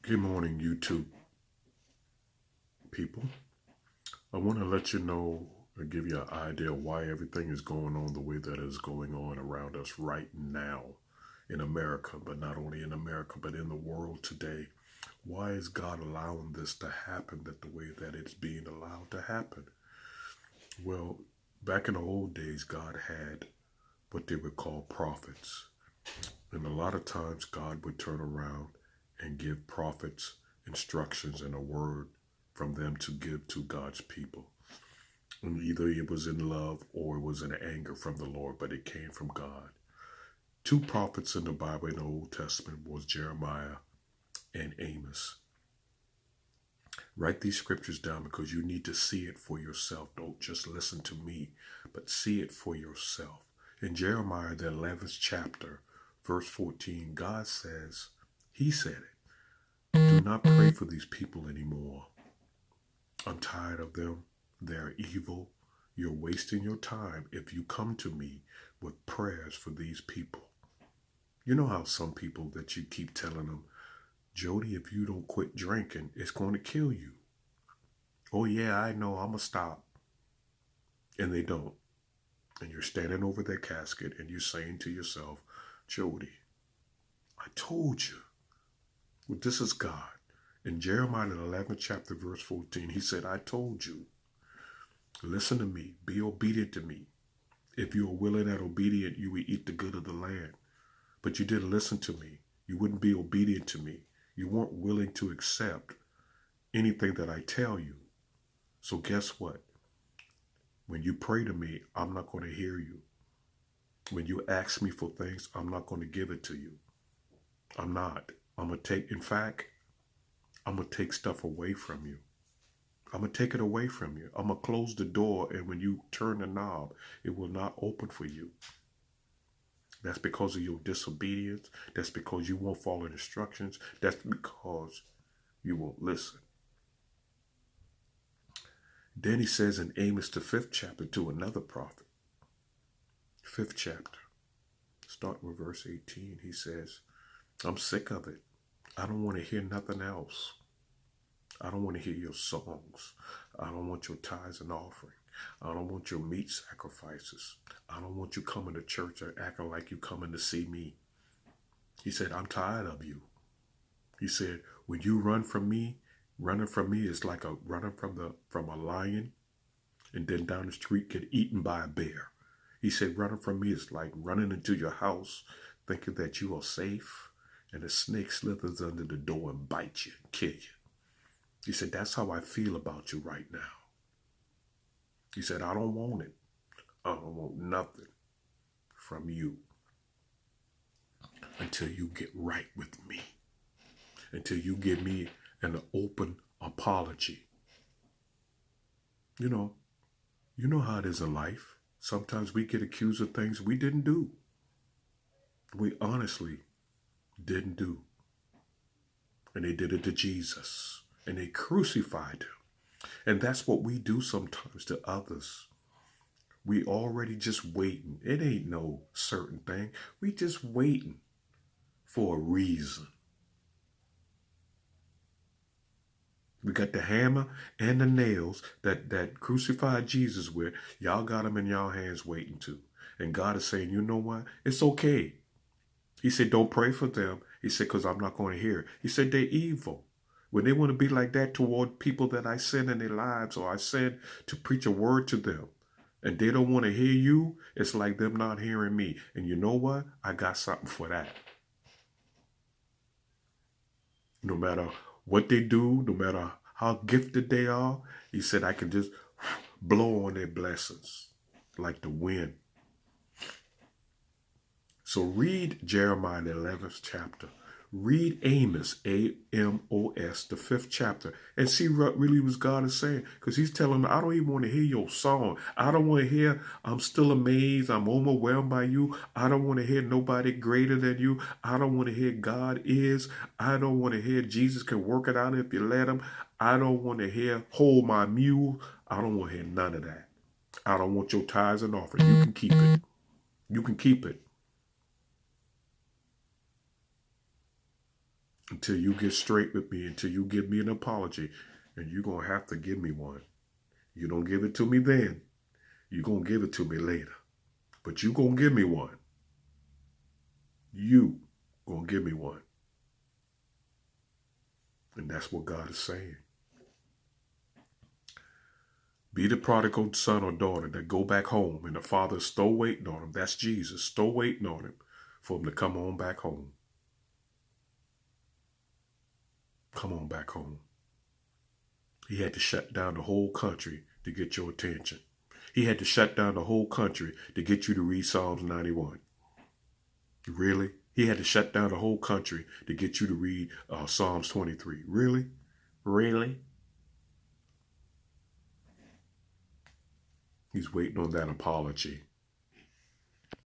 Good morning, YouTube people. I want to let you know or give you an idea of why everything is going on the way that is going on around us right now in America, but not only in America, but in the world today. Why is God allowing this to happen the way that it's being allowed to happen? Well, back in the old days, God had what they would call prophets. And a lot of times God would turn around and give prophets instructions and a word from them to give to God's people. And either it was in love or it was in anger from the Lord, but it came from God. Two prophets in the Bible in the Old Testament was Jeremiah and Amos. Write these scriptures down because you need to see it for yourself. Don't just listen to me, but see it for yourself. In Jeremiah, the 11th chapter, verse 14, God says, He said it, do not pray for these people anymore. I'm tired of them. They're evil. You're wasting your time if you come to me with prayers for these people. You know how some people that you keep telling them, Jody, if you don't quit drinking, it's going to kill you. Oh yeah, I know, I'm going to stop. And they don't. And you're standing over their casket and you're saying to yourself, Jody, I told you. Well, this is God. In Jeremiah 11th chapter, verse 14, he said, I told you. Listen to me. Be obedient to me. If you are willing and obedient, you will eat the good of the land. But you didn't listen to me. You wouldn't be obedient to me. You weren't willing to accept anything that I tell you. So guess what? When you pray to me, I'm not going to hear you. When you ask me for things, I'm not going to give it to you. I'm not. I'm going to take, in fact, I'm going to take stuff away from you. I'm going to take it away from you. I'm going to close the door, and when you turn the knob, it will not open for you. That's because of your disobedience. That's because you won't follow instructions. That's because you won't listen. Then he says in Amos, the 5th chapter, to another prophet, 5th chapter, start with verse 18. He says, I'm sick of it. I don't want to hear nothing else. I don't want to hear your songs. I don't want your tithes and offering. I don't want your meat sacrifices. I don't want you coming to church and acting like you coming to see me. He said, I'm tired of you. He said, when you run from me, running from me is like a running from a lion and then down the street get eaten by a bear. He said, running from me is like running into your house thinking that you are safe and a snake slithers under the door and bites you and kill you. He said, that's how I feel about you right now. He said, I don't want it. I don't want nothing from you until you get right with me, until you give me an open apology. You know how it is in life. Sometimes we get accused of things we didn't do. We honestly didn't do. And they did it to Jesus. And they crucified him. And that's what we do sometimes to others. We already just waiting. It ain't no certain thing. We just waiting for a reason. We got the hammer and the nails that crucified Jesus with. Y'all got them in y'all hands waiting too. And God is saying, you know what? It's okay. He said, don't pray for them. He said, because I'm not going to hear it. He said, they're evil. When they want to be like that toward people that I send in their lives or I send to preach a word to them and they don't want to hear you, it's like them not hearing me. And you know what? I got something for that. No matter what they do, no matter how gifted they are, he said, I can just blow on their blessings like the wind. So read Jeremiah, the 11th chapter. Read Amos, A-M-O-S, the 5th chapter, and see what really was God is saying. Because he's telling me, I don't even want to hear your song. I don't want to hear, I'm still amazed. I'm overwhelmed by you. I don't want to hear nobody greater than you. I don't want to hear God is. I don't want to hear Jesus can work it out if you let him. I don't want to hear hold my mule. I don't want to hear none of that. I don't want your tithes and offering. You can keep it. You can keep it. until you get straight with me, until you give me an apology. And you're going to have to give me one. You don't give it to me then. You're going to give it to me later. But you're going to give me one. You going to give me one. And that's what God is saying. Be the prodigal son or daughter that go back home and the father is still waiting on him. That's Jesus, still waiting on him for him to come on back home. Come on back home. He had to shut down the whole country to get your attention. He had to shut down the whole country to get you to read Psalms 91. Really? He had to shut down the whole country to get you to read Psalms 23. Really? Really? He's waiting on that apology.